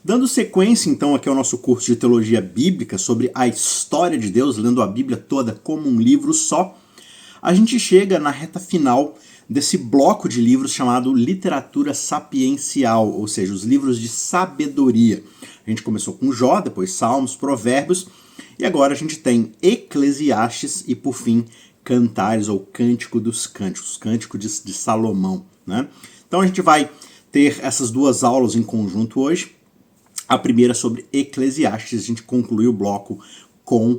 Dando sequência, então, aqui ao nosso curso de Teologia Bíblica sobre a história de Deus, lendo a Bíblia toda como um livro só, a gente chega na reta final desse bloco de livros chamado Literatura Sapiencial, ou seja, os livros de sabedoria. A gente começou com Jó, depois Salmos, Provérbios, e agora a gente tem Eclesiastes e, por fim, Cantares, ou Cântico dos Cânticos, Cântico de Salomão, né? Então a gente vai ter essas duas aulas em conjunto hoje. A primeira sobre Eclesiastes, a gente conclui o bloco com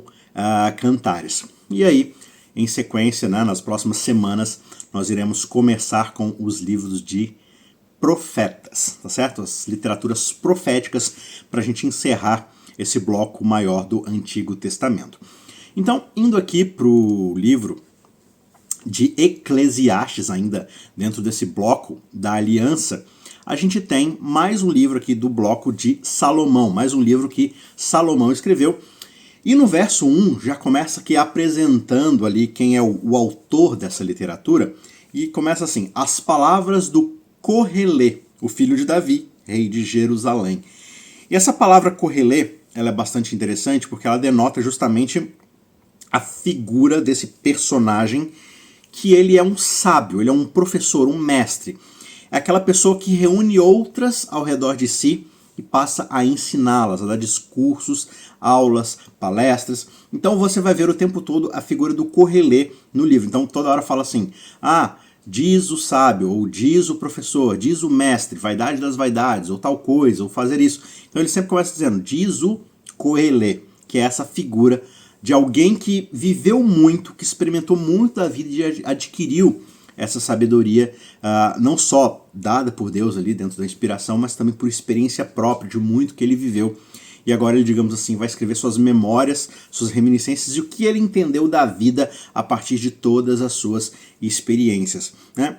Cantares. E aí, em sequência, né, nas próximas semanas, nós iremos começar com os livros de profetas, tá certo? As literaturas proféticas, para a gente encerrar esse bloco maior do Antigo Testamento. Então, indo aqui para o livro de Eclesiastes, ainda dentro desse bloco da aliança, a gente tem mais um livro aqui do bloco de Salomão, mais um livro que Salomão escreveu. E no verso 1 já começa aqui apresentando ali quem é o autor dessa literatura, e começa assim: as palavras do Correlê, o filho de Davi, rei de Jerusalém. E essa palavra Correlê, ela é bastante interessante porque ela denota justamente a figura desse personagem, que ele é um sábio, ele é um professor, um mestre. É aquela pessoa que reúne outras ao redor de si e passa a ensiná-las, a dar discursos, aulas, palestras. Então você vai ver o tempo todo a figura do Correlê no livro. Então toda hora fala assim: diz o sábio, ou diz o professor, diz o mestre, vaidade das vaidades, ou tal coisa, ou fazer isso. Então ele sempre começa dizendo: diz o Correlê, que é essa figura de alguém que viveu muito, que experimentou muito da vida e adquiriu essa sabedoria, não só dada por Deus ali dentro da inspiração, mas também por experiência própria de muito que ele viveu. E agora ele, digamos assim, vai escrever suas memórias, suas reminiscências e o que ele entendeu da vida a partir de todas as suas experiências, né?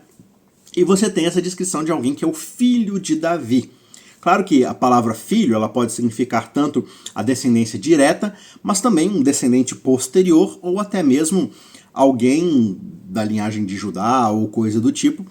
E você tem essa descrição de alguém que é o filho de Davi. Claro que a palavra filho, ela pode significar tanto a descendência direta, mas também um descendente posterior, ou até mesmo alguém da linhagem de Judá ou coisa do tipo.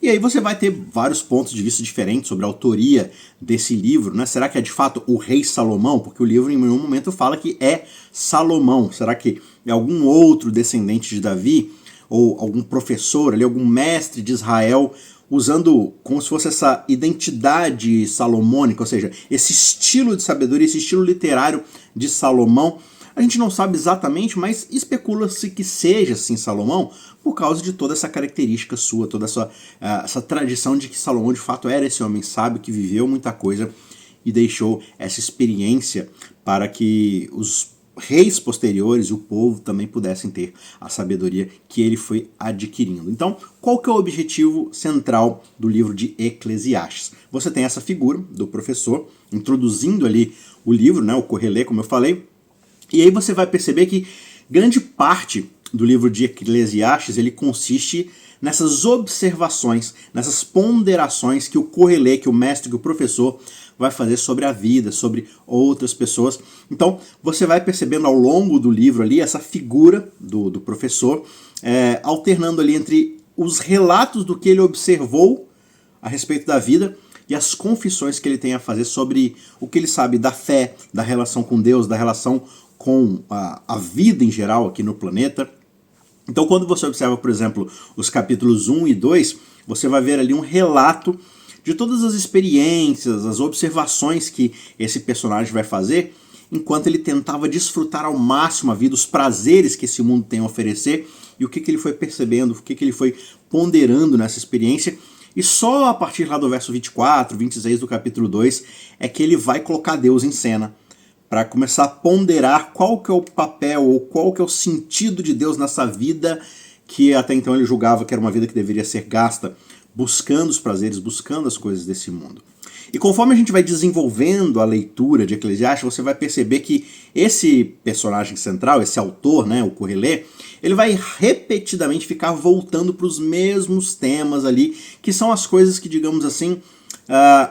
E aí você vai ter vários pontos de vista diferentes sobre a autoria desse livro, né? Será que é de fato o rei Salomão? Porque o livro em nenhum momento fala que é Salomão. Será que é algum outro descendente de Davi? Ou algum professor ali, algum mestre de Israel, usando como se fosse essa identidade salomônica, ou seja, esse estilo de sabedoria, esse estilo literário de Salomão? A gente não sabe exatamente, mas especula-se que seja assim Salomão, por causa de toda essa característica sua, toda essa tradição de que Salomão de fato era esse homem sábio que viveu muita coisa e deixou essa experiência para que os reis posteriores e o povo também pudessem ter a sabedoria que ele foi adquirindo. Então, qual que é o objetivo central do livro de Eclesiastes? Você tem essa figura do professor introduzindo ali o livro, né, o Correlê, como eu falei. E aí você vai perceber que grande parte do livro de Eclesiastes ele consiste nessas observações, nessas ponderações que o Correlê, que o mestre, que o professor vai fazer sobre a vida, sobre outras pessoas. Então você vai percebendo ao longo do livro ali essa figura do professor, alternando ali entre os relatos do que ele observou a respeito da vida e as confissões que ele tem a fazer sobre o que ele sabe da fé, da relação com Deus, da relação com a vida em geral aqui no planeta. Então quando você observa, por exemplo, os capítulos 1 e 2, você vai ver ali um relato de todas as experiências, as observações que esse personagem vai fazer enquanto ele tentava desfrutar ao máximo a vida, os prazeres que esse mundo tem a oferecer e o que ele foi percebendo, o que ele foi ponderando nessa experiência. E só a partir lá do verso 24, 26 do capítulo 2 é que ele vai colocar Deus em cena para começar a ponderar qual que é o papel ou qual que é o sentido de Deus nessa vida que até então ele julgava que era uma vida que deveria ser gasta buscando os prazeres, buscando as coisas desse mundo. E conforme a gente vai desenvolvendo a leitura de Eclesiastes, você vai perceber que esse personagem central, esse autor, né, o Correlê, ele vai repetidamente ficar voltando para os mesmos temas ali, que são as coisas que, digamos assim,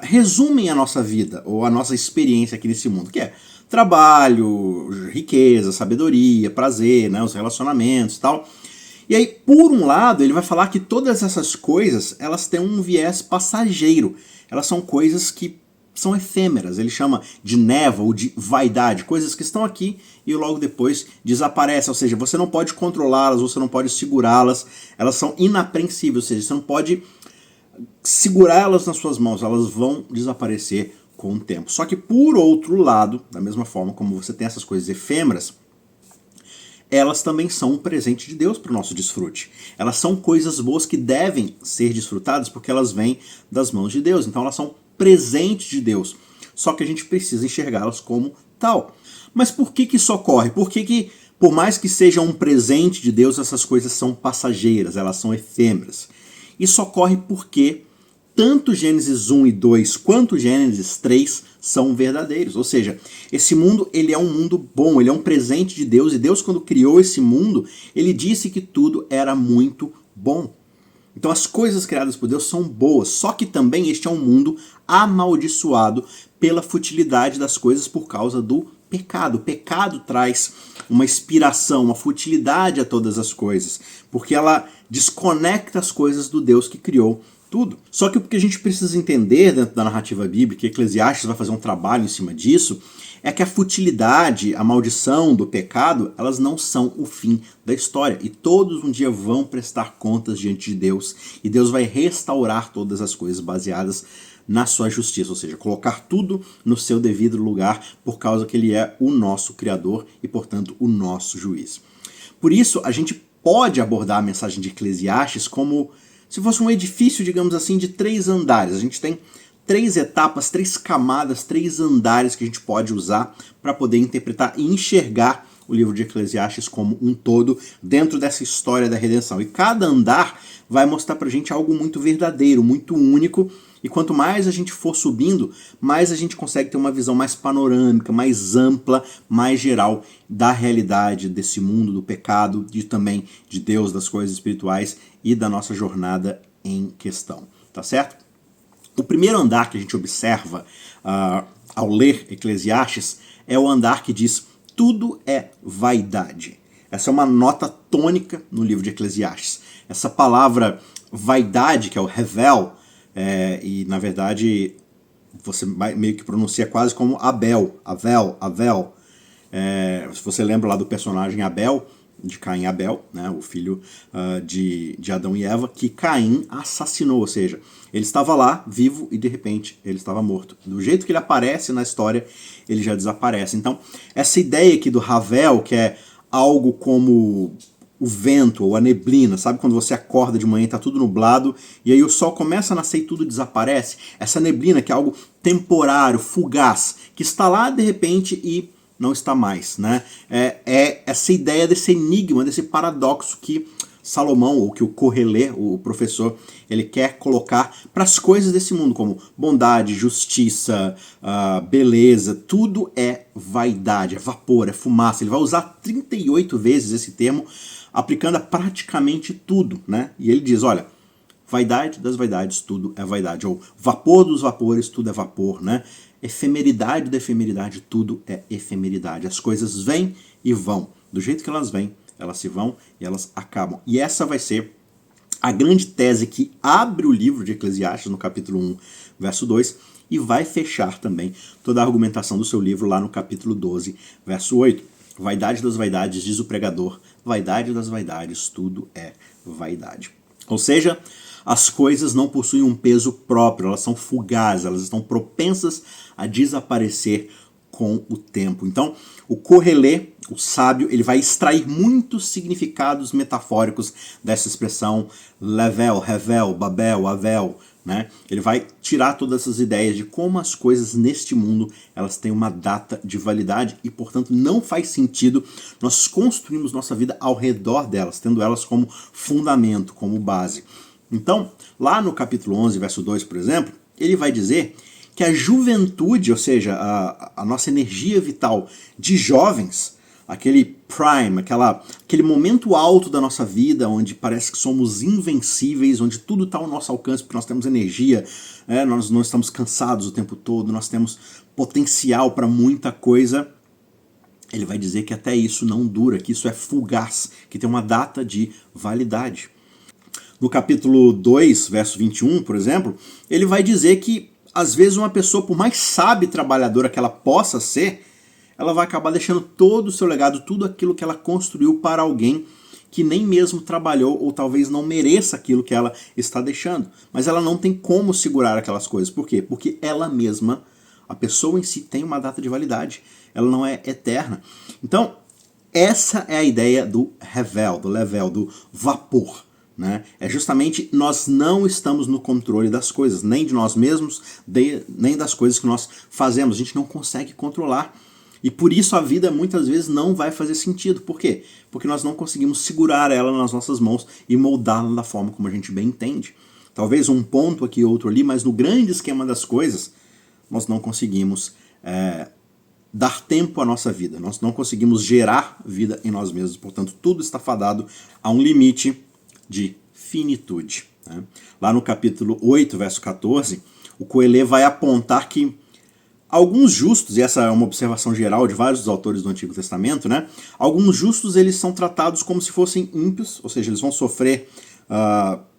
resumem a nossa vida, ou a nossa experiência aqui nesse mundo, que é trabalho, riqueza, sabedoria, prazer, né, os relacionamentos e tal. E aí, por um lado, ele vai falar que todas essas coisas, elas têm um viés passageiro. Elas são coisas que são efêmeras. Ele chama de névoa ou de vaidade, coisas que estão aqui e logo depois desaparecem. Ou seja, você não pode controlá-las, você não pode segurá-las, elas são inapreensíveis, ou seja, você não pode segurá-las nas suas mãos, elas vão desaparecer com o tempo. Só que por outro lado, da mesma forma como você tem essas coisas efêmeras, elas também são um presente de Deus para o nosso desfrute. Elas são coisas boas que devem ser desfrutadas porque elas vêm das mãos de Deus. Então elas são presente de Deus. Só que a gente precisa enxergá-las como tal. Mas por que isso ocorre? Por que, por mais que seja um presente de Deus, essas coisas são passageiras, elas são efêmeras? Isso ocorre porque tanto Gênesis 1 e 2 quanto Gênesis 3 são verdadeiros. Ou seja, esse mundo ele é um mundo bom, ele é um presente de Deus, e Deus, quando criou esse mundo, ele disse que tudo era muito bom. Então as coisas criadas por Deus são boas, só que também este é um mundo amaldiçoado pela futilidade das coisas por causa do pecado. O pecado traz uma inspiração, uma futilidade a todas as coisas, porque ela desconecta as coisas do Deus que criou tudo. Só que o que a gente precisa entender dentro da narrativa bíblica, e Eclesiastes vai fazer um trabalho em cima disso, é que a futilidade, a maldição do pecado, elas não são o fim da história. E todos um dia vão prestar contas diante de Deus, e Deus vai restaurar todas as coisas baseadas na sua justiça, ou seja, colocar tudo no seu devido lugar, por causa que ele é o nosso Criador e, portanto, o nosso juiz. Por isso, a gente pode abordar a mensagem de Eclesiastes como se fosse um edifício, digamos assim, de 3 andares. A gente tem 3 etapas, 3 camadas, 3 andares que a gente pode usar para poder interpretar e enxergar o livro de Eclesiastes como um todo dentro dessa história da redenção. E cada andar vai mostrar para a gente algo muito verdadeiro, muito único, e quanto mais a gente for subindo, mais a gente consegue ter uma visão mais panorâmica, mais ampla, mais geral da realidade desse mundo, do pecado, e também de Deus, das coisas espirituais e da nossa jornada em questão, tá certo? O primeiro andar que a gente observa ao ler Eclesiastes é o andar que diz: tudo é vaidade. Essa é uma nota tônica no livro de Eclesiastes. Essa palavra vaidade, que é o revel, e na verdade você meio que pronuncia quase como Abel, Avel. Se você lembra lá do personagem Abel, de Caim e Abel, né, o filho de Adão e Eva, que Caim assassinou, ou seja, ele estava lá, vivo, e de repente ele estava morto. Do jeito que ele aparece na história, ele já desaparece. Então, essa ideia aqui do Ravel, que é algo como o vento ou a neblina, sabe quando você acorda de manhã e está tudo nublado, e aí o sol começa a nascer e tudo desaparece? Essa neblina que é algo temporário, fugaz, que está lá de repente e não está mais, né? É essa ideia desse enigma, desse paradoxo que Salomão, ou que o Correlê, o professor, ele quer colocar para as coisas desse mundo, como bondade, justiça, beleza, tudo é vaidade, é vapor, é fumaça. Ele vai usar 38 vezes esse termo, aplicando a praticamente tudo, né? E ele diz, olha, vaidade das vaidades, tudo é vaidade, ou vapor dos vapores, tudo é vapor, né? Efemeridade da efemeridade, tudo é efemeridade. As coisas vêm e vão. Do jeito que elas vêm, elas se vão e elas acabam. E essa vai ser a grande tese que abre o livro de Eclesiastes, no capítulo 1, verso 2, e vai fechar também toda a argumentação do seu livro lá no capítulo 12, verso 8. Vaidade das vaidades, diz o pregador, vaidade das vaidades, tudo é vaidade. Ou seja, as coisas não possuem um peso próprio, elas são fugazes, elas estão propensas a desaparecer com o tempo. Então, o Correlê, o sábio, ele vai extrair muitos significados metafóricos dessa expressão level, revel, babel, avel, né? Ele vai tirar todas essas ideias de como as coisas neste mundo elas têm uma data de validade e, portanto, não faz sentido nós construirmos nossa vida ao redor delas, tendo elas como fundamento, como base. Então, lá no capítulo 11, verso 2, por exemplo, ele vai dizer que a juventude, ou seja, a nossa energia vital de jovens, aquele prime, aquele momento alto da nossa vida, onde parece que somos invencíveis, onde tudo está ao nosso alcance, porque nós temos energia, nós não estamos cansados o tempo todo, nós temos potencial para muita coisa. Ele vai dizer que até isso não dura, que isso é fugaz, que tem uma data de validade. No capítulo 2, verso 21, por exemplo, ele vai dizer que às vezes uma pessoa, por mais sábia e trabalhadora que ela possa ser, ela vai acabar deixando todo o seu legado, tudo aquilo que ela construiu para alguém que nem mesmo trabalhou ou talvez não mereça aquilo que ela está deixando. Mas ela não tem como segurar aquelas coisas. Por quê? Porque ela mesma, a pessoa em si, tem uma data de validade. Ela não é eterna. Então, essa é a ideia do revel, do level, do vapor. Né? É justamente nós não estamos no controle das coisas, nem de nós mesmos, nem das coisas que nós fazemos. A gente não consegue controlar. E por isso a vida muitas vezes não vai fazer sentido. Por quê? Porque nós não conseguimos segurar ela nas nossas mãos e moldá-la da forma como a gente bem entende. Talvez um ponto aqui, outro ali, mas no grande esquema das coisas, nós não conseguimos dar tempo à nossa vida. Nós não conseguimos gerar vida em nós mesmos. Portanto, tudo está fadado a um limite de finitude. Né? Lá no capítulo 8, verso 14, o Coelho vai apontar que alguns justos, e essa é uma observação geral de vários dos autores do Antigo Testamento, né? Alguns justos eles são tratados como se fossem ímpios, ou seja, eles vão sofrer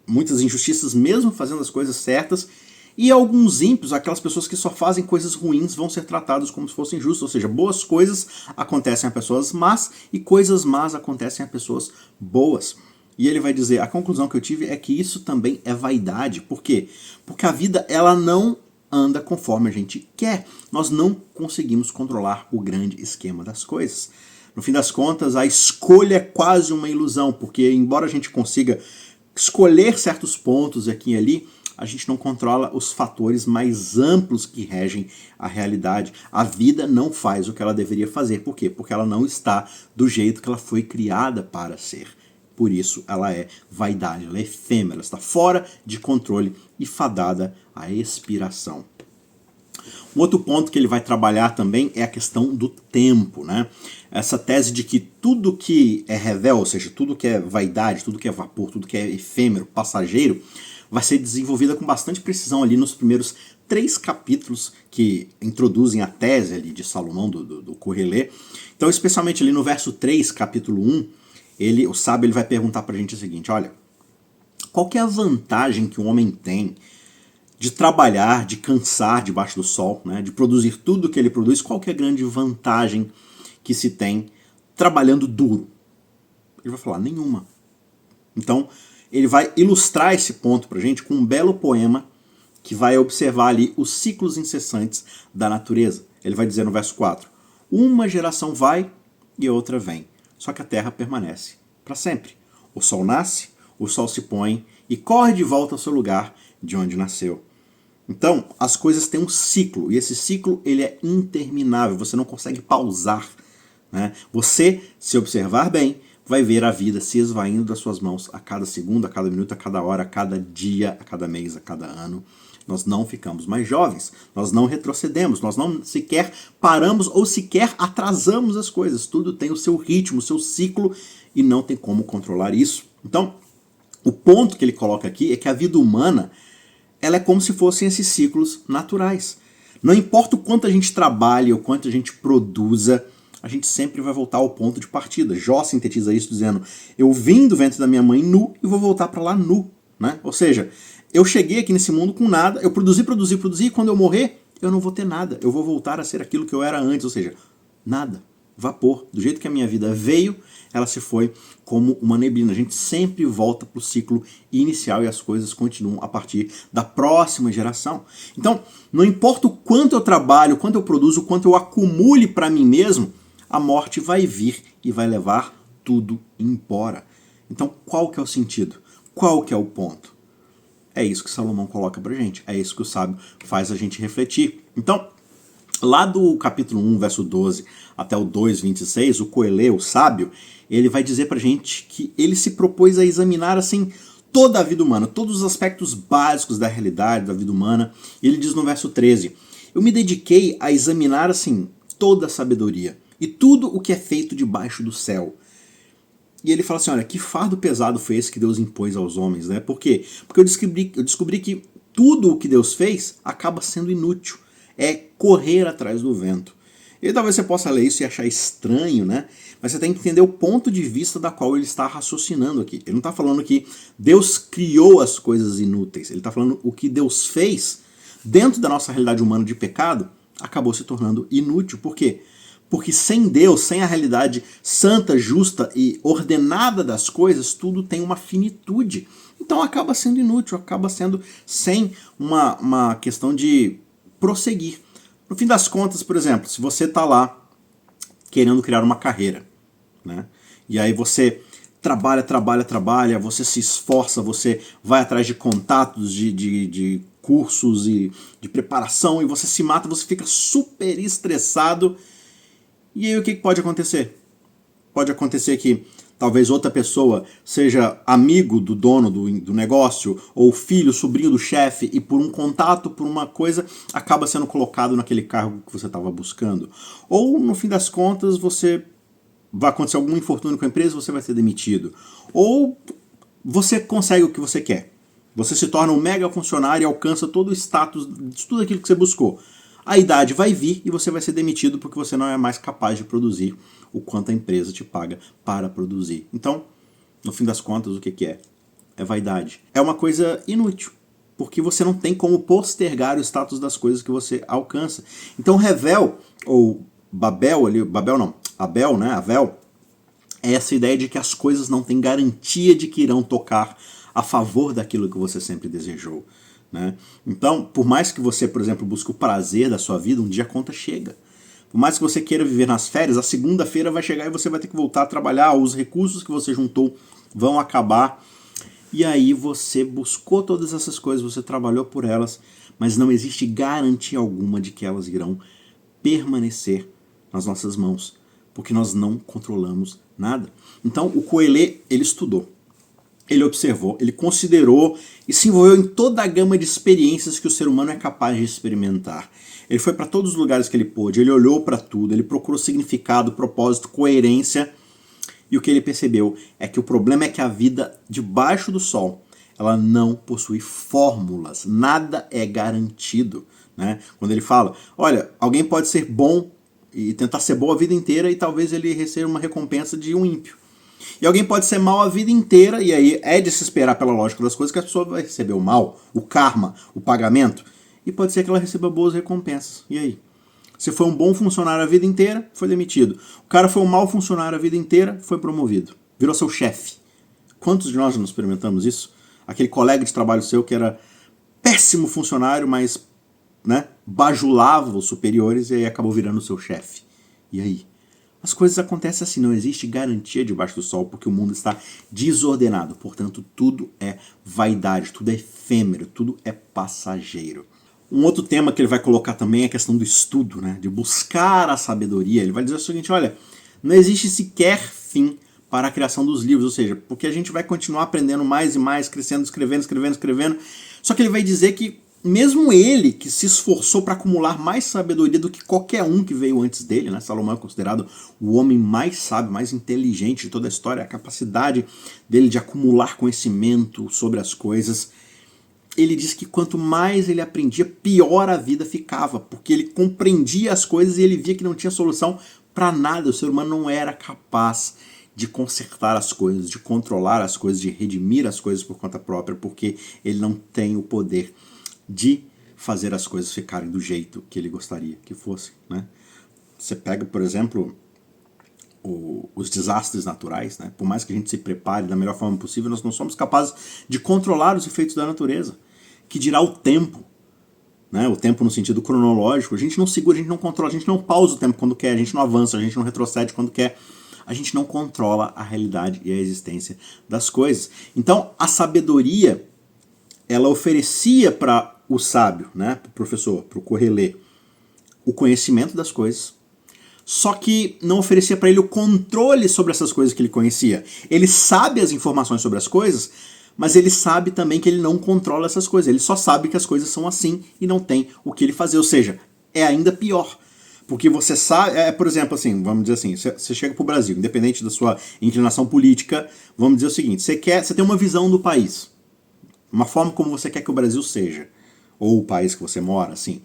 muitas injustiças mesmo fazendo as coisas certas, e alguns ímpios, aquelas pessoas que só fazem coisas ruins, vão ser tratados como se fossem justos, ou seja, boas coisas acontecem a pessoas más e coisas más acontecem a pessoas boas. E ele vai dizer, a conclusão que eu tive é que isso também é vaidade. Por quê? Porque a vida ela não anda conforme a gente quer. Nós não conseguimos controlar o grande esquema das coisas. No fim das contas, a escolha é quase uma ilusão, porque embora a gente consiga escolher certos pontos aqui e ali, a gente não controla os fatores mais amplos que regem a realidade. A vida não faz o que ela deveria fazer. Por quê? Porque ela não está do jeito que ela foi criada para ser. Por isso ela é vaidade, ela é efêmera, ela está fora de controle e fadada à expiração. Um outro ponto que ele vai trabalhar também é a questão do tempo. Né? Essa tese de que tudo que é revel, ou seja, tudo que é vaidade, tudo que é vapor, tudo que é efêmero, passageiro, vai ser desenvolvida com bastante precisão ali nos primeiros 3 capítulos que introduzem a tese ali de Salomão, do Correlê. Então, especialmente ali no verso 3, capítulo 1, o sábio ele vai perguntar pra gente o seguinte, olha, qual que é a vantagem que um homem tem de trabalhar, de cansar debaixo do sol, né, de produzir tudo que ele produz, qual que é a grande vantagem que se tem trabalhando duro? Ele vai falar, nenhuma. Então, ele vai ilustrar esse ponto pra gente com um belo poema que vai observar ali os ciclos incessantes da natureza. Ele vai dizer no verso 4, uma geração vai e outra vem. Só que a terra permanece para sempre. O sol nasce, o sol se põe e corre de volta ao seu lugar de onde nasceu. Então, as coisas têm um ciclo, e esse ciclo ele é interminável, você não consegue pausar. Né? Você, se observar bem, vai ver a vida se esvaindo das suas mãos a cada segundo, a cada minuto, a cada hora, a cada dia, a cada mês, a cada ano. Nós não ficamos mais jovens, nós não retrocedemos, nós não sequer paramos ou sequer atrasamos as coisas. Tudo tem o seu ritmo, o seu ciclo e não tem como controlar isso. Então, o ponto que ele coloca aqui é que a vida humana ela é como se fossem esses ciclos naturais. Não importa o quanto a gente trabalhe ou quanto a gente produza, a gente sempre vai voltar ao ponto de partida. Jó sintetiza isso dizendo, eu vim do ventre da minha mãe nu e vou voltar para lá nu. Né? Ou seja, eu cheguei aqui nesse mundo com nada, eu produzi, e quando eu morrer, eu não vou ter nada. Eu vou voltar a ser aquilo que eu era antes, ou seja, nada, vapor. Do jeito que a minha vida veio, ela se foi como uma neblina. A gente sempre volta para o ciclo inicial e as coisas continuam a partir da próxima geração. Então, não importa o quanto eu trabalho, o quanto eu produzo, o quanto eu acumule para mim mesmo, a morte vai vir e vai levar tudo embora. Então, qual que é o sentido? Qual que é o ponto? É isso que Salomão coloca pra gente. É isso que o sábio faz a gente refletir. Então, lá do capítulo 1, verso 12 até o 2, 26, o Coelho, o sábio, ele vai dizer pra gente que ele se propôs a examinar assim toda a vida humana, todos os aspectos básicos da realidade, da vida humana. E ele diz no verso 13, eu me dediquei a examinar assim toda a sabedoria e tudo o que é feito debaixo do céu. E ele fala assim, olha, que fardo pesado foi esse que Deus impôs aos homens, né? Por quê? Porque eu descobri que tudo o que Deus fez acaba sendo inútil. É correr atrás do vento. E talvez você possa ler isso e achar estranho, né? Mas você tem que entender o ponto de vista da qual ele está raciocinando aqui. Ele não está falando que Deus criou as coisas inúteis. Ele está falando o que Deus fez dentro da nossa realidade humana de pecado, acabou se tornando inútil. Por quê? Porque sem Deus, sem a realidade santa, justa e ordenada das coisas, tudo tem uma finitude. Então acaba sendo inútil, acaba sendo sem uma questão de prosseguir. No fim das contas, por exemplo, se você está lá querendo criar uma carreira, né? E aí você trabalha, você se esforça, você vai atrás de contatos, de cursos e de preparação, e você se mata, você fica super estressado. E aí o que pode acontecer? Pode acontecer que talvez outra pessoa seja amigo do dono do negócio, ou filho, sobrinho do chefe, e por um contato, por uma coisa, acaba sendo colocado naquele cargo que você estava buscando. Ou, no fim das contas, vai acontecer algum infortúnio com a empresa, você vai ser demitido. Ou você consegue o que você quer. Você se torna um mega funcionário e alcança todo o status de tudo aquilo que você buscou. A idade vai vir e você vai ser demitido porque você não é mais capaz de produzir o quanto a empresa te paga para produzir. Então, no fim das contas, o que é? É vaidade. É uma coisa inútil, porque você não tem como postergar o status das coisas que você alcança. Então, Revel, ou Babel, Abel, né? Avel, é essa ideia de que as coisas não têm garantia de que irão tocar a favor daquilo que você sempre desejou. Né? Então, por mais que você, por exemplo, busque o prazer da sua vida, um dia a conta chega. Por mais que você queira viver nas férias, a segunda-feira vai chegar e você vai ter que voltar a trabalhar, os recursos que você juntou vão acabar. E aí você buscou todas essas coisas, você trabalhou por elas, mas não existe garantia alguma de que elas irão permanecer nas nossas mãos, porque nós não controlamos nada. Então, o Coelho, ele estudou. Ele observou, ele considerou e se envolveu em toda a gama de experiências que o ser humano é capaz de experimentar. Ele foi para todos os lugares que ele pôde, ele olhou para tudo, ele procurou significado, propósito, coerência. E o que ele percebeu é que o problema é que a vida debaixo do sol, ela não possui fórmulas, nada é garantido. Né? Quando ele fala, olha, alguém pode ser bom e tentar ser bom a vida inteira e talvez ele receba uma recompensa de um ímpio. E alguém pode ser mal a vida inteira, e aí é de se esperar pela lógica das coisas que a pessoa vai receber o mal, o karma, o pagamento, e pode ser que ela receba boas recompensas. E aí? Se foi um bom funcionário a vida inteira, foi demitido. O cara foi um mau funcionário a vida inteira, foi promovido. Virou seu chefe. Quantos de nós não experimentamos isso? Aquele colega de trabalho seu que era péssimo funcionário, mas bajulava os superiores e aí acabou virando seu chefe. E aí? As coisas acontecem assim, não existe garantia debaixo do sol, porque o mundo está desordenado. Portanto, tudo é vaidade, tudo é efêmero, tudo é passageiro. Um outro tema que ele vai colocar também é a questão do estudo, né? De buscar a sabedoria. Ele vai dizer o seguinte, olha, não existe sequer fim para a criação dos livros, ou seja, porque a gente vai continuar aprendendo mais e mais, crescendo, escrevendo. Só que ele vai dizer que mesmo ele, que se esforçou para acumular mais sabedoria do que qualquer um que veio antes dele, né? Salomão é considerado o homem mais sábio, mais inteligente de toda a história, a capacidade dele de acumular conhecimento sobre as coisas. Ele diz que quanto mais ele aprendia, pior a vida ficava, porque ele compreendia as coisas e ele via que não tinha solução para nada. O ser humano não era capaz de consertar as coisas, de controlar as coisas, de redimir as coisas por conta própria, porque ele não tem o poder de fazer as coisas ficarem do jeito que ele gostaria que fossem. Né? Você pega, por exemplo, os desastres naturais, né? Por mais que a gente se prepare da melhor forma possível, nós não somos capazes de controlar os efeitos da natureza. Que dirá o tempo, né? O tempo no sentido cronológico, a gente não segura, a gente não controla, a gente não pausa o tempo quando quer, a gente não avança, a gente não retrocede quando quer, a gente não controla a realidade e a existência das coisas. Então, a sabedoria, ela oferecia para o sábio, né? Para o professor, para o Correlê, o conhecimento das coisas, só que não oferecia para ele o controle sobre essas coisas que ele conhecia. Ele sabe as informações sobre as coisas, mas ele sabe também que ele não controla essas coisas. Ele só sabe que as coisas são assim e não tem o que ele fazer. Ou seja, é ainda pior. Porque você sabe, por exemplo, assim, vamos dizer assim, você chega para o Brasil, independente da sua inclinação política, vamos dizer o seguinte, você tem uma visão do país, uma forma como você quer que o Brasil seja, ou o país que você mora, assim.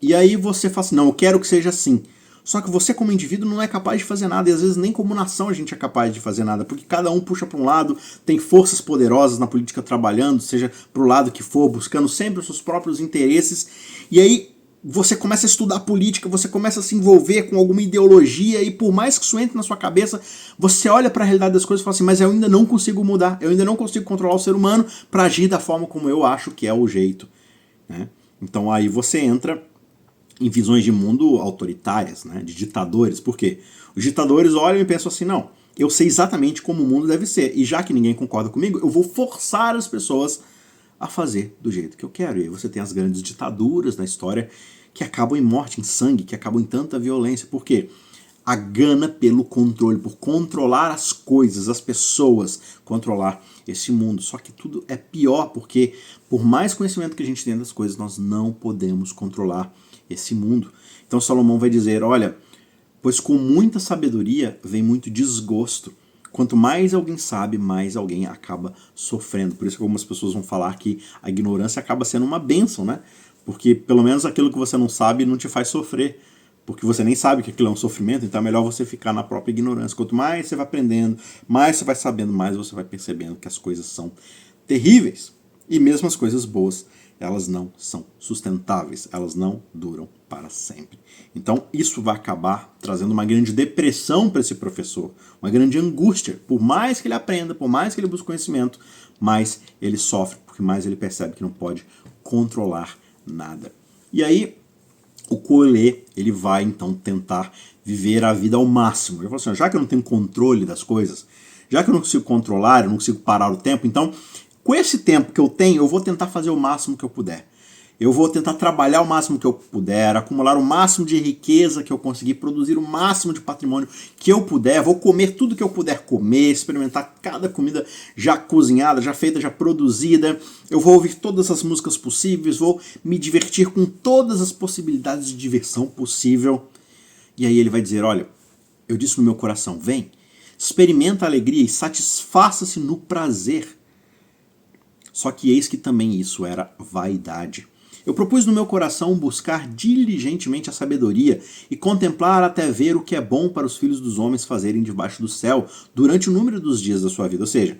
E aí você fala assim, não, eu quero que seja assim. Só que você como indivíduo não é capaz de fazer nada, e às vezes nem como nação a gente é capaz de fazer nada, porque cada um puxa para um lado, tem forças poderosas na política trabalhando, seja para o lado que for, buscando sempre os seus próprios interesses, e aí você começa a estudar política, você começa a se envolver com alguma ideologia, e por mais que isso entre na sua cabeça, você olha para a realidade das coisas e fala assim, mas eu ainda não consigo mudar, eu ainda não consigo controlar o ser humano para agir da forma como eu acho que é o jeito, né? Então aí você entra em visões de mundo autoritárias, né, de ditadores. Por quê? Os ditadores olham e pensam assim, não, eu sei exatamente como o mundo deve ser, e já que ninguém concorda comigo, eu vou forçar as pessoas a fazer do jeito que eu quero. E aí você tem as grandes ditaduras na história que acabam em morte, em sangue, que acabam em tanta violência. Por quê? A gana pelo controle, por controlar as coisas, as pessoas, controlar esse mundo. Só que tudo é pior, porque por mais conhecimento que a gente tem das coisas, nós não podemos controlar esse mundo. Então Salomão vai dizer, olha, pois com muita sabedoria vem muito desgosto. Quanto mais alguém sabe, mais alguém acaba sofrendo. Por isso que algumas pessoas vão falar que a ignorância acaba sendo uma bênção, né? Porque pelo menos aquilo que você não sabe não te faz sofrer. Porque você nem sabe que aquilo é um sofrimento, então é melhor você ficar na própria ignorância. Quanto mais você vai aprendendo, mais você vai sabendo, mais você vai percebendo que as coisas são terríveis. E mesmo as coisas boas, elas não são sustentáveis, elas não duram para sempre. Então isso vai acabar trazendo uma grande depressão para esse professor, uma grande angústia. Por mais que ele aprenda, por mais que ele busque conhecimento, mais ele sofre, porque mais ele percebe que não pode controlar nada. E aí o Coelho, ele vai então tentar viver a vida ao máximo. Ele falou assim, já que eu não tenho controle das coisas, já que eu não consigo controlar, eu não consigo parar o tempo, então com esse tempo que eu tenho, eu vou tentar fazer o máximo que eu puder. Eu vou tentar trabalhar o máximo que eu puder, acumular o máximo de riqueza que eu conseguir, produzir o máximo de patrimônio que eu puder, vou comer tudo que eu puder comer, experimentar cada comida já cozinhada, já feita, já produzida. Eu vou ouvir todas as músicas possíveis, vou me divertir com todas as possibilidades de diversão possível. E aí ele vai dizer, olha, eu disse no meu coração, vem, experimenta a alegria e satisfaça-se no prazer. Só que eis que também isso era vaidade. Eu propus no meu coração buscar diligentemente a sabedoria e contemplar até ver o que é bom para os filhos dos homens fazerem debaixo do céu durante o número dos dias da sua vida. Ou seja,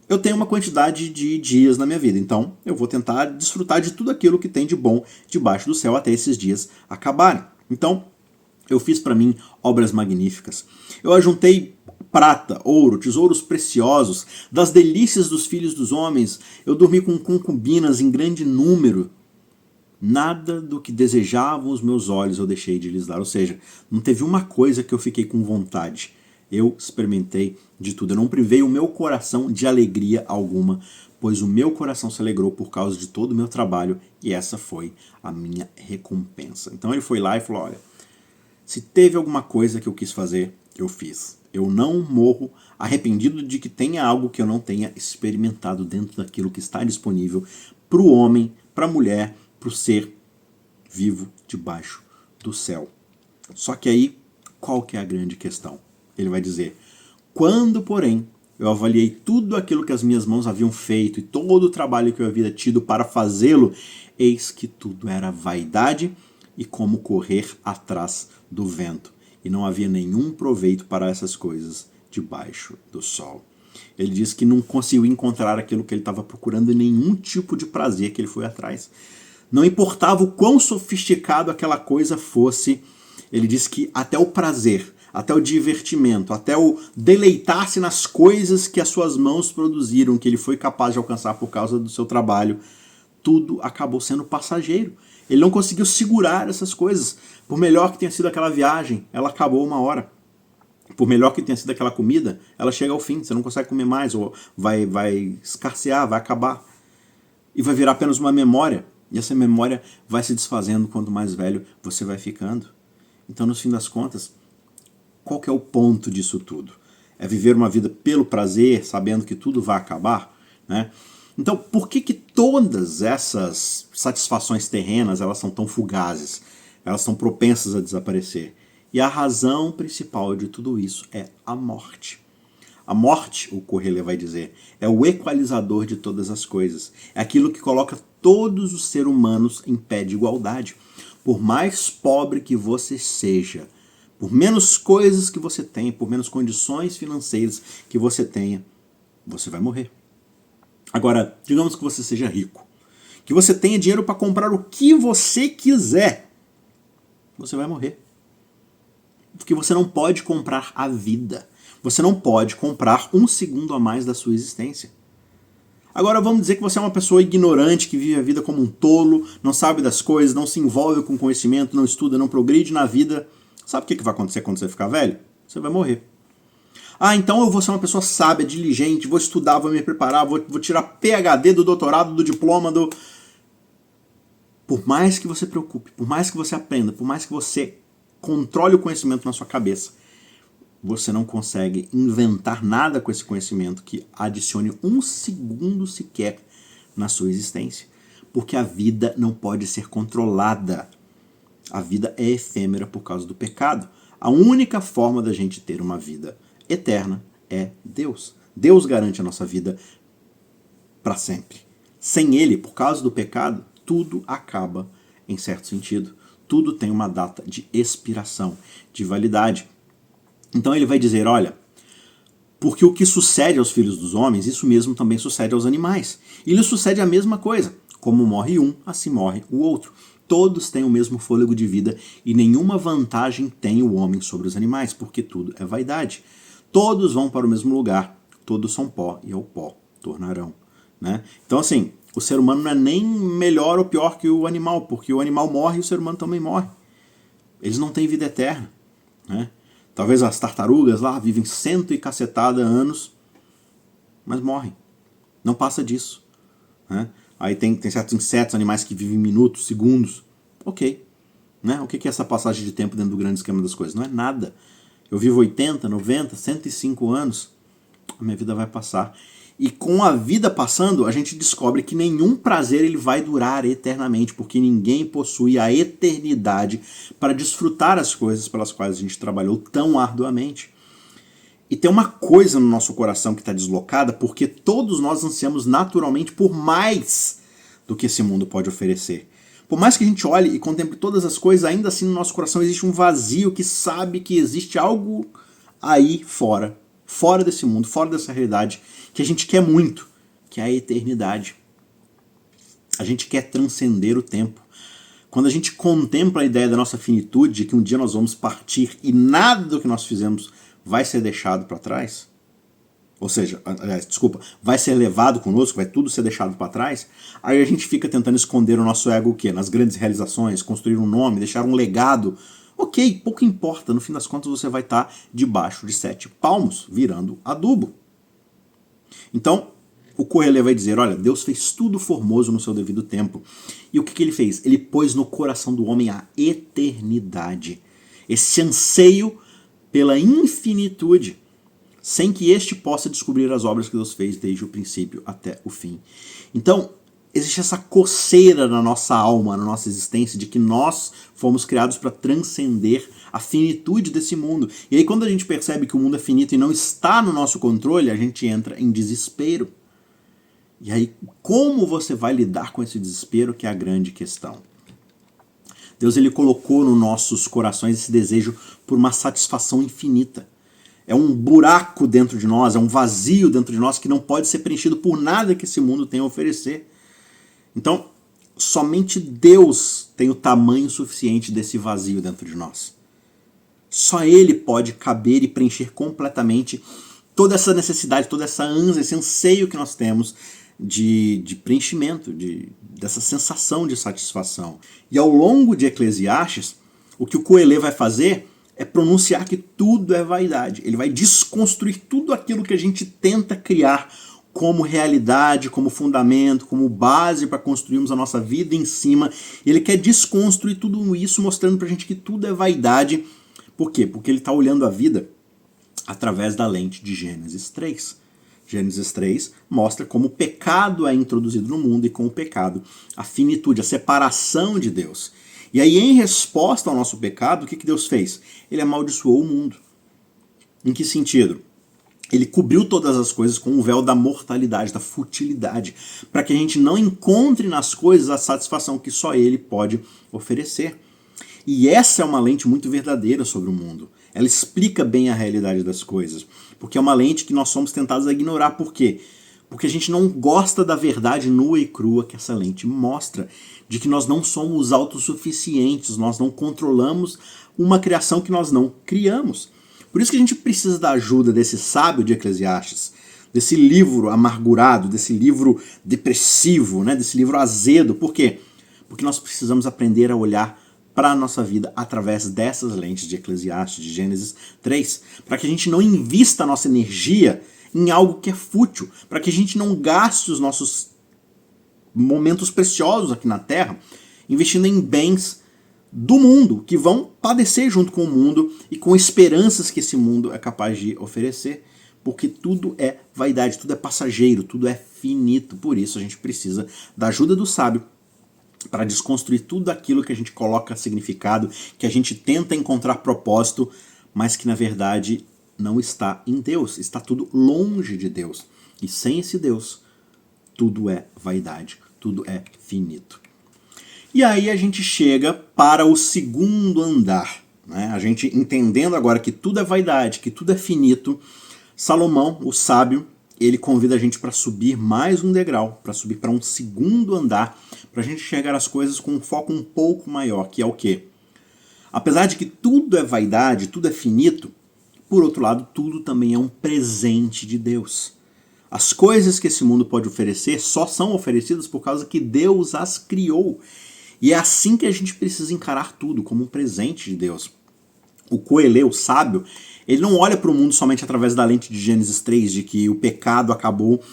eu tenho uma quantidade de dias na minha vida, então eu vou tentar desfrutar de tudo aquilo que tem de bom debaixo do céu até esses dias acabarem. Então, eu fiz para mim obras magníficas. Eu ajuntei prata, ouro, tesouros preciosos, das delícias dos filhos dos homens. Eu dormi com concubinas em grande número. Nada do que desejavam os meus olhos eu deixei de lhes dar. Ou seja, não teve uma coisa que eu fiquei com vontade. Eu experimentei de tudo. Eu não privei o meu coração de alegria alguma, pois o meu coração se alegrou por causa de todo o meu trabalho e essa foi a minha recompensa. Então ele foi lá e falou, olha, se teve alguma coisa que eu quis fazer, eu fiz. Eu não morro arrependido de que tenha algo que eu não tenha experimentado dentro daquilo que está disponível para o homem, para a mulher, para o ser vivo debaixo do céu. Só que aí, qual que é a grande questão? Ele vai dizer, quando, porém, eu avaliei tudo aquilo que as minhas mãos haviam feito e todo o trabalho que eu havia tido para fazê-lo, eis que tudo era vaidade e como correr atrás do vento. E não havia nenhum proveito para essas coisas debaixo do sol. Ele diz que não conseguiu encontrar aquilo que ele estava procurando e nenhum tipo de prazer que ele foi atrás. Não importava o quão sofisticado aquela coisa fosse, ele diz que até o prazer, até o divertimento, até o deleitar-se nas coisas que as suas mãos produziram, que ele foi capaz de alcançar por causa do seu trabalho, tudo acabou sendo passageiro. Ele não conseguiu segurar essas coisas. Por melhor que tenha sido aquela viagem, ela acabou uma hora. Por melhor que tenha sido aquela comida, ela chega ao fim, você não consegue comer mais, ou vai escassear, vai acabar. E vai virar apenas uma memória. E essa memória vai se desfazendo quanto mais velho você vai ficando. Então, no fim das contas, qual que é o ponto disso tudo? É viver uma vida pelo prazer, sabendo que tudo vai acabar, né? Então, por que todas essas satisfações terrenas elas são tão fugazes? Elas são propensas a desaparecer. E a razão principal de tudo isso é a morte. A morte, o Corrêa vai dizer, é o equalizador de todas as coisas. É aquilo que coloca todos os seres humanos em pé de igualdade. Por mais pobre que você seja, por menos coisas que você tenha, por menos condições financeiras que você tenha, você vai morrer. Agora, digamos que você seja rico, que você tenha dinheiro para comprar o que você quiser, você vai morrer. Porque você não pode comprar a vida. Você não pode comprar um segundo a mais da sua existência. Agora vamos dizer que você é uma pessoa ignorante, que vive a vida como um tolo, não sabe das coisas, não se envolve com conhecimento, não estuda, não progride na vida. Sabe o que vai acontecer quando você ficar velho? Você vai morrer. Ah, então eu vou ser uma pessoa sábia, diligente, vou estudar, vou me preparar, vou tirar PhD do doutorado, do diploma, do... Por mais que você preocupe, por mais que você aprenda, por mais que você controle o conhecimento na sua cabeça, você não consegue inventar nada com esse conhecimento que adicione um segundo sequer na sua existência. Porque a vida não pode ser controlada. A vida é efêmera por causa do pecado. A única forma da gente ter uma vida eterna é Deus. Deus garante a nossa vida para sempre. Sem Ele, por causa do pecado, tudo acaba em certo sentido. Tudo tem uma data de expiração, de validade. Então ele vai dizer, olha, porque o que sucede aos filhos dos homens, isso mesmo também sucede aos animais. E lhe sucede a mesma coisa. Como morre um, assim morre o outro. Todos têm o mesmo fôlego de vida e nenhuma vantagem tem o homem sobre os animais, porque tudo é vaidade. Todos vão para o mesmo lugar, todos são pó e ao pó tornarão. Né? Então assim, o ser humano não é nem melhor ou pior que o animal, porque o animal morre e o ser humano também morre. Eles não têm vida eterna. Né? Talvez as tartarugas lá vivem 100 e cacetada anos, mas morrem. Não passa disso. Né? Aí tem certos insetos, animais que vivem minutos, segundos. Ok. Né? O que é essa passagem de tempo dentro do grande esquema das coisas? Não é nada. Eu vivo 80, 90, 105 anos, a minha vida vai passar. E com a vida passando, a gente descobre que nenhum prazer ele vai durar eternamente, porque ninguém possui a eternidade para desfrutar as coisas pelas quais a gente trabalhou tão arduamente. E tem uma coisa no nosso coração que está deslocada, porque todos nós ansiamos naturalmente por mais do que esse mundo pode oferecer. Por mais que a gente olhe e contemple todas as coisas, ainda assim no nosso coração existe um vazio que sabe que existe algo aí fora desse mundo, fora dessa realidade, que a gente quer muito, que é a eternidade. A gente quer transcender o tempo. Quando a gente contempla a ideia da nossa finitude, de que um dia nós vamos partir e nada do que nós fizemos vai ser deixado para trás, ou seja, vai ser levado conosco, vai tudo ser deixado para trás, aí a gente fica tentando esconder o nosso ego o quê? Nas grandes realizações, construir um nome, deixar um legado. Ok, pouco importa, no fim das contas você vai estar debaixo de 7 palmos, virando adubo. Então, o Correlê vai dizer, olha, Deus fez tudo formoso no seu devido tempo. E o que ele fez? Ele pôs no coração do homem a eternidade. Esse anseio pela infinitude, sem que este possa descobrir as obras que Deus fez desde o princípio até o fim. Então, existe essa coceira na nossa alma, na nossa existência, de que nós fomos criados para transcender a finitude desse mundo. E aí quando a gente percebe que o mundo é finito e não está no nosso controle, a gente entra em desespero. E aí como você vai lidar com esse desespero que é a grande questão. Deus ele colocou nos nossos corações esse desejo por uma satisfação infinita. É um buraco dentro de nós, é um vazio dentro de nós que não pode ser preenchido por nada que esse mundo tem a oferecer. Então, somente Deus tem o tamanho suficiente desse vazio dentro de nós. Só Ele pode caber e preencher completamente toda essa necessidade, toda essa ânsia, esse anseio que nós temos de preenchimento, dessa sensação de satisfação. E ao longo de Eclesiastes, o que o Coelho vai fazer é pronunciar que tudo é vaidade. Ele vai desconstruir tudo aquilo que a gente tenta criar como realidade, como fundamento, como base para construirmos a nossa vida em cima. Ele quer desconstruir tudo isso, mostrando pra gente que tudo é vaidade. Por quê? Porque ele está olhando a vida através da lente de Gênesis 3. Gênesis 3 mostra como o pecado é introduzido no mundo e com o pecado a finitude, a separação de Deus. E aí, em resposta ao nosso pecado, o que Deus fez? Ele amaldiçoou o mundo. Em que sentido? Ele cobriu todas as coisas com o véu da mortalidade, da futilidade, para que a gente não encontre nas coisas a satisfação que só Ele pode oferecer. E essa é uma lente muito verdadeira sobre o mundo. Ela explica bem a realidade das coisas. Porque é uma lente que nós somos tentados a ignorar. Por quê? Porque a gente não gosta da verdade nua e crua que essa lente mostra. De que nós não somos autossuficientes, nós não controlamos uma criação que nós não criamos. Por isso que a gente precisa da ajuda desse sábio de Eclesiastes, desse livro amargurado, desse livro depressivo, né? Desse livro azedo. Por quê? Porque nós precisamos aprender a olhar para a nossa vida através dessas lentes de Eclesiastes, de Gênesis 3, para que a gente não invista a nossa energia em algo que é fútil, para que a gente não gaste os nossos momentos preciosos aqui na Terra investindo em bens do mundo, que vão padecer junto com o mundo e com esperanças que esse mundo é capaz de oferecer, porque tudo é vaidade, tudo é passageiro, tudo é finito. Por isso a gente precisa da ajuda do sábio para desconstruir tudo aquilo que a gente coloca significado, que a gente tenta encontrar propósito, mas que na verdade não está em Deus, está tudo longe de Deus. E sem esse Deus, tudo é vaidade, tudo é finito. E aí a gente chega para o segundo andar, né? A gente entendendo agora que tudo é vaidade, que tudo é finito, Salomão, o sábio, ele convida a gente para subir mais um degrau, para subir para um segundo andar, para a gente chegar às coisas com um foco um pouco maior, que é o quê? Apesar de que tudo é vaidade, tudo é finito, por outro lado, tudo também é um presente de Deus. As coisas que esse mundo pode oferecer só são oferecidas por causa que Deus as criou. E é assim que a gente precisa encarar tudo, como um presente de Deus. O Coelho, o sábio, ele não olha para o mundo somente através da lente de Gênesis 3, de que o pecado acabou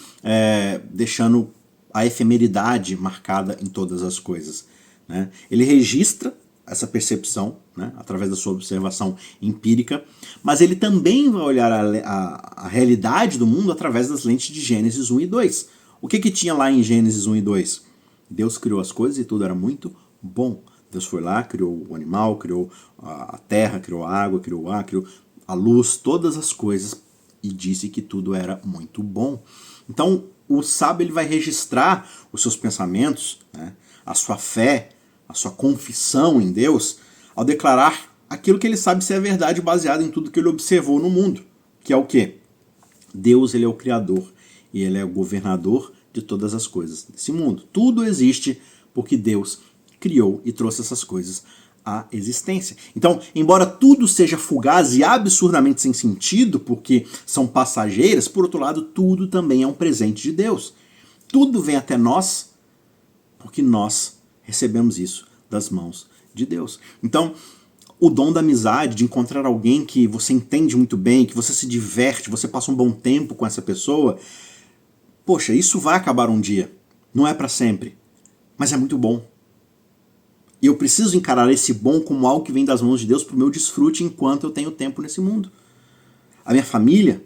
deixando a efemeridade marcada em todas as coisas, né? Ele registra essa percepção, né, através da sua observação empírica, mas ele também vai olhar a realidade do mundo através das lentes de Gênesis 1 e 2. O que tinha lá em Gênesis 1 e 2? Deus criou as coisas e tudo era muito bom. Deus foi lá, criou o animal, criou a terra, criou a água, criou o ar, criou a luz, todas as coisas, e disse que tudo era muito bom. Então, o sábio ele vai registrar os seus pensamentos, né, a sua fé, a sua confissão em Deus, ao declarar aquilo que ele sabe ser a verdade baseado em tudo que ele observou no mundo, que é o quê? Deus ele é o Criador e ele é o governador de todas as coisas desse mundo. Tudo existe porque Deus criou e trouxe essas coisas à existência. Então, embora tudo seja fugaz e absurdamente sem sentido, porque são passageiras, por outro lado, tudo também é um presente de Deus. Tudo vem até nós porque nós recebemos isso das mãos de Deus. Então, o dom da amizade, de encontrar alguém que você entende muito bem, que você se diverte, você passa um bom tempo com essa pessoa, poxa, isso vai acabar um dia. Não é para sempre. Mas é muito bom. E eu preciso encarar esse bom como algo que vem das mãos de Deus para o meu desfrute enquanto eu tenho tempo nesse mundo. A minha família,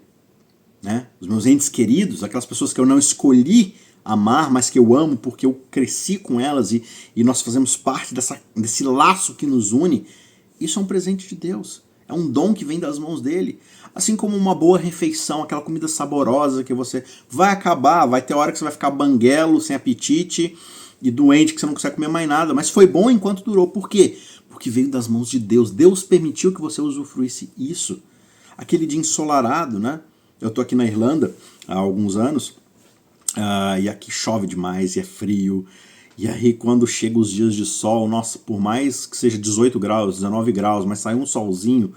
né, os meus entes queridos, aquelas pessoas que eu não escolhi amar, mas que eu amo porque eu cresci com elas e nós fazemos parte desse laço que nos une, isso é um presente de Deus. É um dom que vem das mãos dele. Assim como uma boa refeição, aquela comida saborosa que você vai acabar, vai ter hora que você vai ficar banguelo, sem apetite e doente, que você não consegue comer mais nada. Mas foi bom enquanto durou. Por quê? Porque veio das mãos de Deus. Deus permitiu que você usufruísse isso. Aquele dia ensolarado, né? Eu tô aqui na Irlanda há alguns anos e aqui chove demais e é frio. E aí quando chega os dias de sol, nossa, por mais que seja 18 graus, 19 graus, mas sai um solzinho,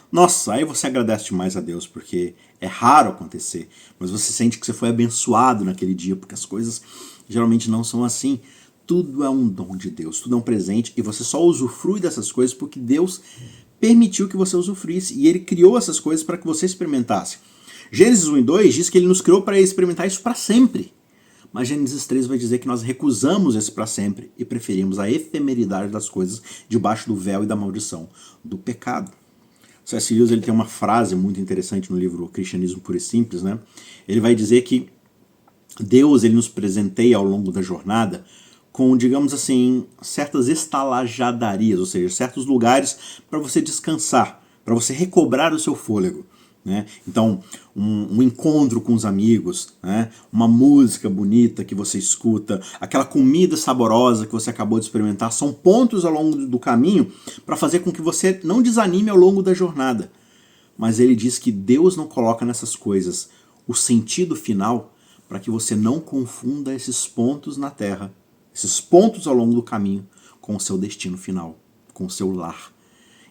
nossa, aí você agradece demais a Deus, porque é raro acontecer, mas você sente que você foi abençoado naquele dia, porque as coisas geralmente não são assim. Tudo é um dom de Deus, tudo é um presente, e você só usufrui dessas coisas porque Deus permitiu que você usufruísse, e Ele criou essas coisas para que você experimentasse. Gênesis 1 e 2 diz que Ele nos criou para experimentar isso para sempre. Mas Gênesis 3 vai dizer que nós recusamos esse para sempre e preferimos a efemeridade das coisas debaixo do véu e da maldição do pecado. C.S. Lewis ele tem uma frase muito interessante no livro Cristianismo Puro e Simples, né? Ele vai dizer que Deus ele nos presenteia ao longo da jornada com, digamos assim, certas estalajadarias, ou seja, certos lugares para você descansar, para você recobrar o seu fôlego. né? Então, um encontro com os amigos, né? Uma música bonita que você escuta, aquela comida saborosa que você acabou de experimentar, são pontos ao longo do caminho para fazer com que você não desanime ao longo da jornada. Mas ele diz que Deus não coloca nessas coisas o sentido final para que você não confunda esses pontos na terra, esses pontos ao longo do caminho, com o seu destino final, com o seu lar.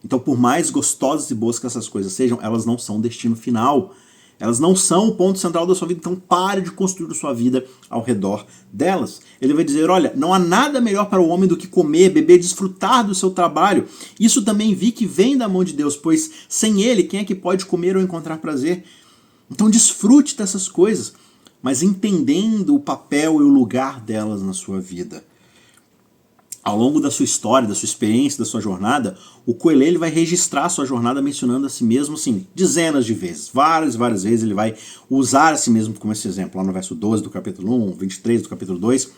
Então, por mais gostosas e boas que essas coisas sejam, elas não são o destino final. Elas não são o ponto central da sua vida, então pare de construir a sua vida ao redor delas. Ele vai dizer, olha, não há nada melhor para o homem do que comer, beber, desfrutar do seu trabalho. Isso também vi que vem da mão de Deus, pois sem ele, quem é que pode comer ou encontrar prazer? Então desfrute dessas coisas, mas entendendo o papel e o lugar delas na sua vida. Ao longo da sua história, da sua experiência, da sua jornada, o Coelho ele vai registrar a sua jornada mencionando a si mesmo, assim, dezenas de vezes. Várias vezes ele vai usar a si mesmo como esse exemplo, lá no verso 12 do capítulo 1, 23 do capítulo 2.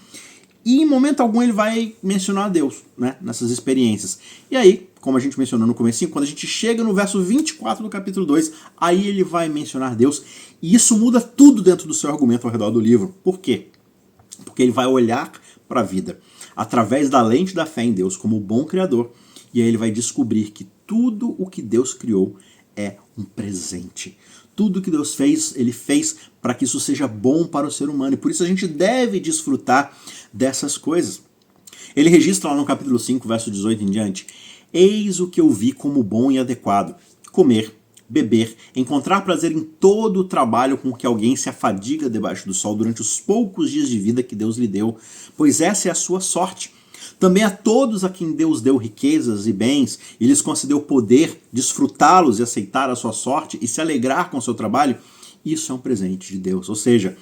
E em momento algum ele vai mencionar a Deus, né, nessas experiências. E aí, como a gente mencionou no comecinho, quando a gente chega no verso 24 do capítulo 2, aí ele vai mencionar Deus. E isso muda tudo dentro do seu argumento ao redor do livro. Por quê? Porque ele vai olhar para a vida através da lente da fé em Deus como o bom Criador, e aí ele vai descobrir que tudo o que Deus criou é um presente. Tudo que Deus fez, ele fez para que isso seja bom para o ser humano, e por isso a gente deve desfrutar dessas coisas. Ele registra lá no capítulo 5, verso 18 em diante, eis o que eu vi como bom e adequado, comer, beber, encontrar prazer em todo o trabalho com que alguém se afadiga debaixo do sol durante os poucos dias de vida que Deus lhe deu, pois essa é a sua sorte. Também a todos a quem Deus deu riquezas e bens, e lhes concedeu poder, desfrutá-los e aceitar a sua sorte e se alegrar com o seu trabalho, isso é um presente de Deus. Ou seja,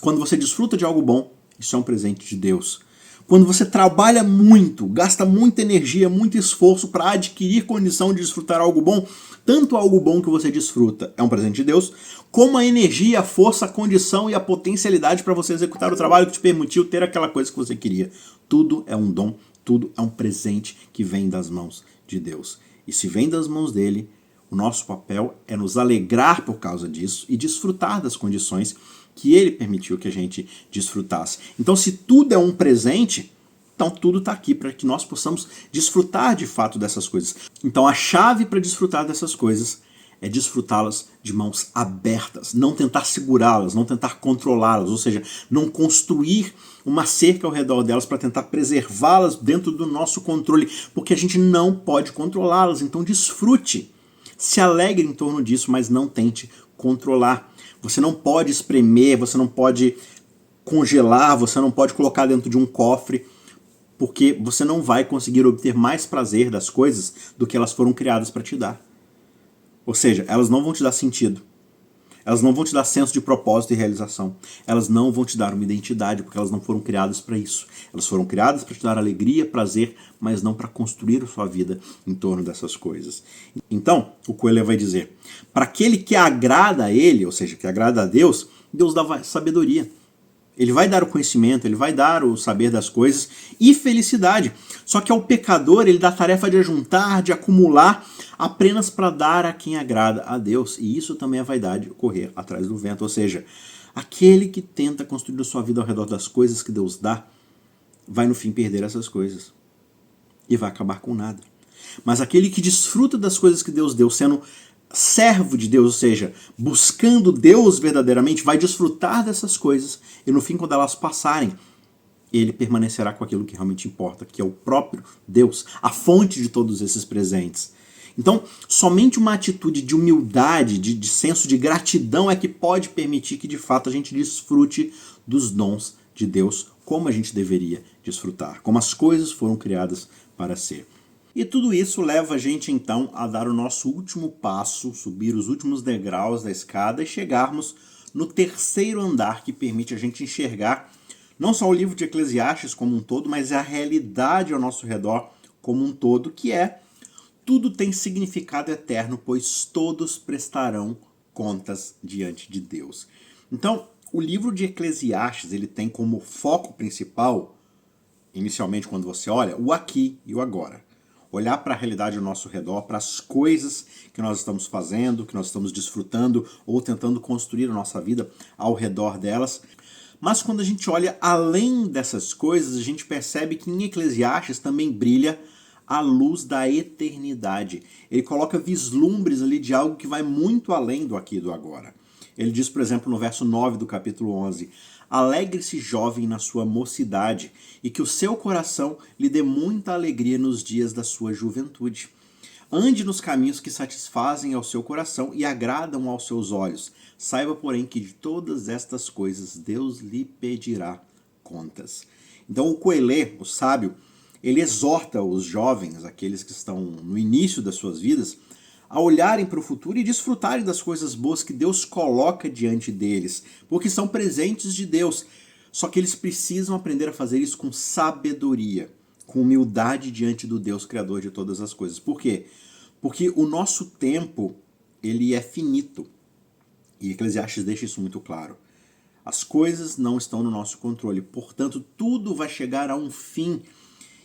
quando você desfruta de algo bom, isso é um presente de Deus. Quando você trabalha muito, gasta muita energia, muito esforço para adquirir condição de desfrutar algo bom, tanto algo bom que você desfruta é um presente de Deus, como a energia, a força, a condição e a potencialidade para você executar o trabalho que te permitiu ter aquela coisa que você queria. Tudo é um dom, tudo é um presente que vem das mãos de Deus. E se vem das mãos dele, o nosso papel é nos alegrar por causa disso e desfrutar das condições que ele permitiu que a gente desfrutasse. Então, se tudo é um presente, então tudo está aqui para que nós possamos desfrutar de fato dessas coisas. Então, a chave para desfrutar dessas coisas é desfrutá-las de mãos abertas, não tentar segurá-las, não tentar controlá-las, ou seja, não construir uma cerca ao redor delas para tentar preservá-las dentro do nosso controle, porque a gente não pode controlá-las. Então, desfrute, se alegre em torno disso, mas não tente controlar. Você não pode espremer, você não pode congelar, você não pode colocar dentro de um cofre, porque você não vai conseguir obter mais prazer das coisas do que elas foram criadas para te dar. Ou seja, elas não vão te dar sentido. Elas não vão te dar senso de propósito e realização. Elas não vão te dar uma identidade, porque elas não foram criadas para isso. Elas foram criadas para te dar alegria, prazer, mas não para construir a sua vida em torno dessas coisas. Então, o Coelho vai dizer, para aquele que agrada a ele, ou seja, que agrada a Deus, Deus dá sabedoria. Ele vai dar o conhecimento, ele vai dar o saber das coisas e felicidade. Só que ao pecador ele dá a tarefa de ajuntar, de acumular, apenas para dar a quem agrada a Deus. E isso também é vaidade, correr atrás do vento. Ou seja, aquele que tenta construir a sua vida ao redor das coisas que Deus dá, vai no fim perder essas coisas. E vai acabar com nada. Mas aquele que desfruta das coisas que Deus deu, sendo servo de Deus, ou seja, buscando Deus verdadeiramente, vai desfrutar dessas coisas e no fim, quando elas passarem, ele permanecerá com aquilo que realmente importa, que é o próprio Deus, a fonte de todos esses presentes. Então, somente uma atitude de humildade, de senso de gratidão é que pode permitir que de fato a gente desfrute dos dons de Deus como a gente deveria desfrutar, como as coisas foram criadas para ser. E tudo isso leva a gente então a dar o nosso último passo, subir os últimos degraus da escada e chegarmos no terceiro andar que permite a gente enxergar não só o livro de Eclesiastes como um todo, mas a realidade ao nosso redor como um todo, que é tudo tem significado eterno, pois todos prestarão contas diante de Deus. Então, o livro de Eclesiastes ele tem como foco principal, inicialmente quando você olha, o aqui e o agora. olhar para a realidade ao nosso redor, para as coisas que nós estamos fazendo, que nós estamos desfrutando ou tentando construir a nossa vida ao redor delas. Mas quando a gente olha além dessas coisas, a gente percebe que em Eclesiastes também brilha a luz da eternidade. Ele coloca vislumbres ali de algo que vai muito além do aqui e do agora. Ele diz, por exemplo, no verso 9 do capítulo 11, alegre-se jovem na sua mocidade, e que o seu coração lhe dê muita alegria nos dias da sua juventude. Ande nos caminhos que satisfazem ao seu coração e agradam aos seus olhos. Saiba, porém, que de todas estas coisas Deus lhe pedirá contas. Então o Coelê, o sábio, ele exorta os jovens, aqueles que estão no início das suas vidas, a olharem para o futuro e desfrutarem das coisas boas que Deus coloca diante deles, porque são presentes de Deus. Só que eles precisam aprender a fazer isso com sabedoria, com humildade diante do Deus Criador de todas as coisas. Por quê? Porque o nosso tempo, ele é finito. E Eclesiastes deixa isso muito claro. As coisas não estão no nosso controle, portanto, tudo vai chegar a um fim.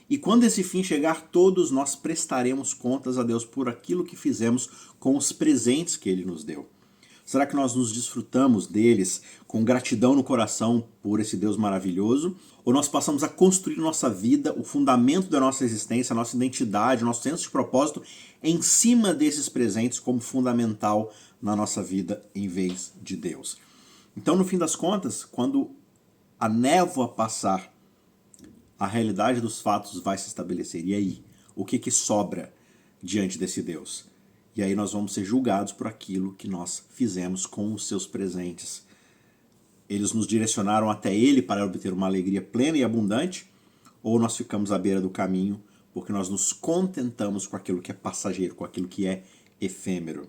E quando esse fim chegar, todos nós prestaremos contas a Deus por aquilo que fizemos com os presentes que Ele nos deu. Será que nós nos desfrutamos deles com gratidão no coração por esse Deus maravilhoso? Ou nós passamos a construir nossa vida, o fundamento da nossa existência, a nossa identidade, o nosso senso de propósito em cima desses presentes como fundamental na nossa vida em vez de Deus? Então, no fim das contas, quando a névoa passar, a realidade dos fatos vai se estabelecer. E aí? O que sobra diante desse Deus? E aí nós vamos ser julgados por aquilo que nós fizemos com os seus presentes. Eles nos direcionaram até Ele para obter uma alegria plena e abundante, ou nós ficamos à beira do caminho porque nós nos contentamos com aquilo que é passageiro, com aquilo que é efêmero.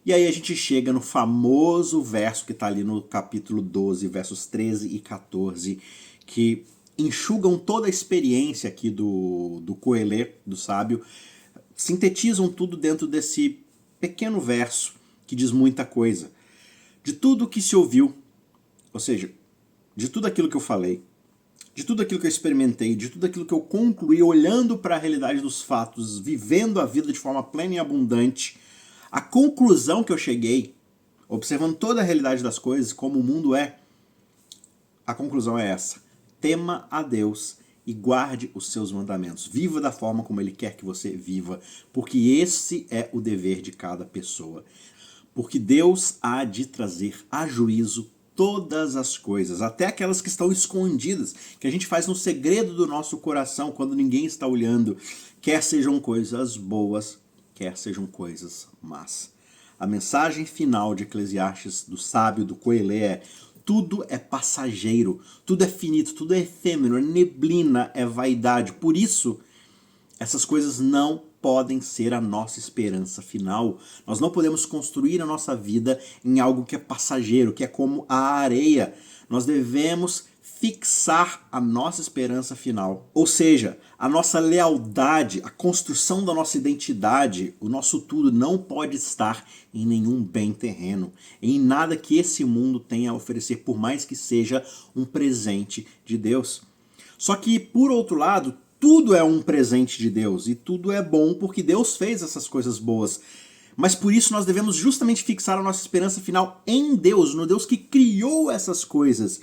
E aí a gente chega no famoso verso que está ali no capítulo 12, versos 13 e 14, que enxugam toda a experiência aqui do Coelê, do sábio, sintetizam tudo dentro desse pequeno verso que diz muita coisa. De tudo que se ouviu, ou seja, de tudo aquilo que eu falei, de tudo aquilo que eu experimentei, de tudo aquilo que eu concluí olhando para a realidade dos fatos, vivendo a vida de forma plena e abundante, a conclusão que eu cheguei, observando toda a realidade das coisas, como o mundo é, a conclusão é essa: tema a Deus e guarde os seus mandamentos. Viva da forma como Ele quer que você viva, porque esse é o dever de cada pessoa. Porque Deus há de trazer a juízo todas as coisas, até aquelas que estão escondidas, que a gente faz no segredo do nosso coração, quando ninguém está olhando, quer sejam coisas boas, quer sejam coisas más. A mensagem final de Eclesiastes, do sábio, do Coelê, é: tudo é passageiro, tudo é finito, tudo é efêmero, é neblina, é vaidade. Por isso, essas coisas não podem ser a nossa esperança final. Nós não podemos construir a nossa vida em algo que é passageiro, que é como a areia. Nós devemos fixar a nossa esperança final. Ou seja, a nossa lealdade, a construção da nossa identidade, o nosso tudo não pode estar em nenhum bem terreno, em nada que esse mundo tenha a oferecer, por mais que seja um presente de Deus. Só que, por outro lado, tudo é um presente de Deus e tudo é bom porque Deus fez essas coisas boas. Mas por isso nós devemos justamente fixar a nossa esperança final em Deus, no Deus que criou essas coisas.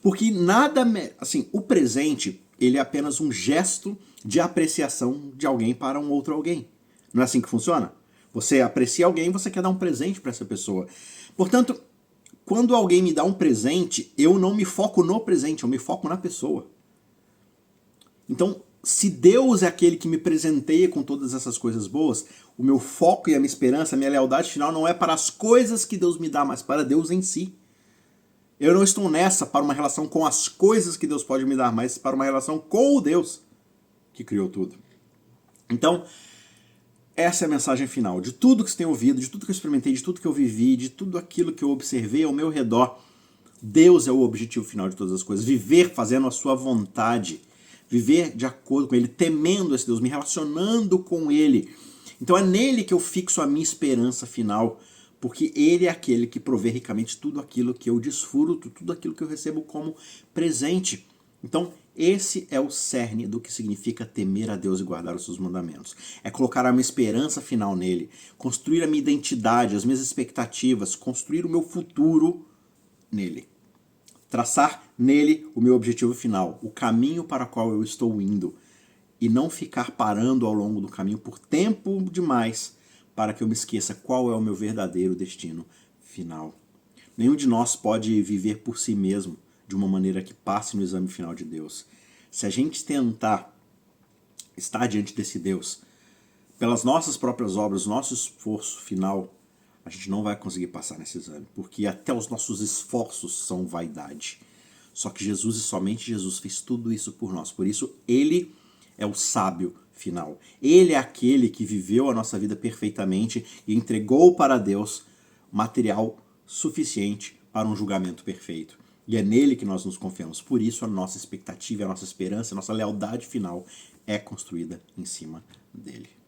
Porque nada, assim, o presente, ele é apenas um gesto de apreciação de alguém para um outro alguém. Não é assim que funciona? Você aprecia alguém, você quer dar um presente para essa pessoa. Portanto, quando alguém me dá um presente, eu não me foco no presente, eu me foco na pessoa. Então, se Deus é aquele que me presenteia com todas essas coisas boas, o meu foco e a minha esperança, a minha lealdade final não é para as coisas que Deus me dá, mas para Deus em si. Eu não estou nessa para uma relação com as coisas que Deus pode me dar, mas para uma relação com o Deus que criou tudo. Então, essa é a mensagem final. De tudo que você tem ouvido, de tudo que eu experimentei, de tudo que eu vivi, de tudo aquilo que eu observei ao meu redor, Deus é o objetivo final de todas as coisas. Viver fazendo a sua vontade. Viver de acordo com Ele, temendo esse Deus, me relacionando com Ele. Então é nele que eu fixo a minha esperança final, porque Ele é aquele que provê ricamente tudo aquilo que eu desfruto, tudo aquilo que eu recebo como presente. Então, esse é o cerne do que significa temer a Deus e guardar os seus mandamentos. É colocar a minha esperança final nele, construir a minha identidade, as minhas expectativas, construir o meu futuro nele. Traçar nele o meu objetivo final, o caminho para o qual eu estou indo, e não ficar parando ao longo do caminho por tempo demais para que eu me esqueça qual é o meu verdadeiro destino final. Nenhum de nós pode viver por si mesmo de uma maneira que passe no exame final de Deus. Se a gente tentar estar diante desse Deus pelas nossas próprias obras, nosso esforço final, a gente não vai conseguir passar nesse exame, porque até os nossos esforços são vaidade. Só que Jesus e somente Jesus fez tudo isso por nós. Por isso, ele é o sábio final. Ele é aquele que viveu a nossa vida perfeitamente e entregou para Deus material suficiente para um julgamento perfeito. E é nele que nós nos confiamos. Por isso, a nossa expectativa, a nossa esperança, a nossa lealdade final é construída em cima dele.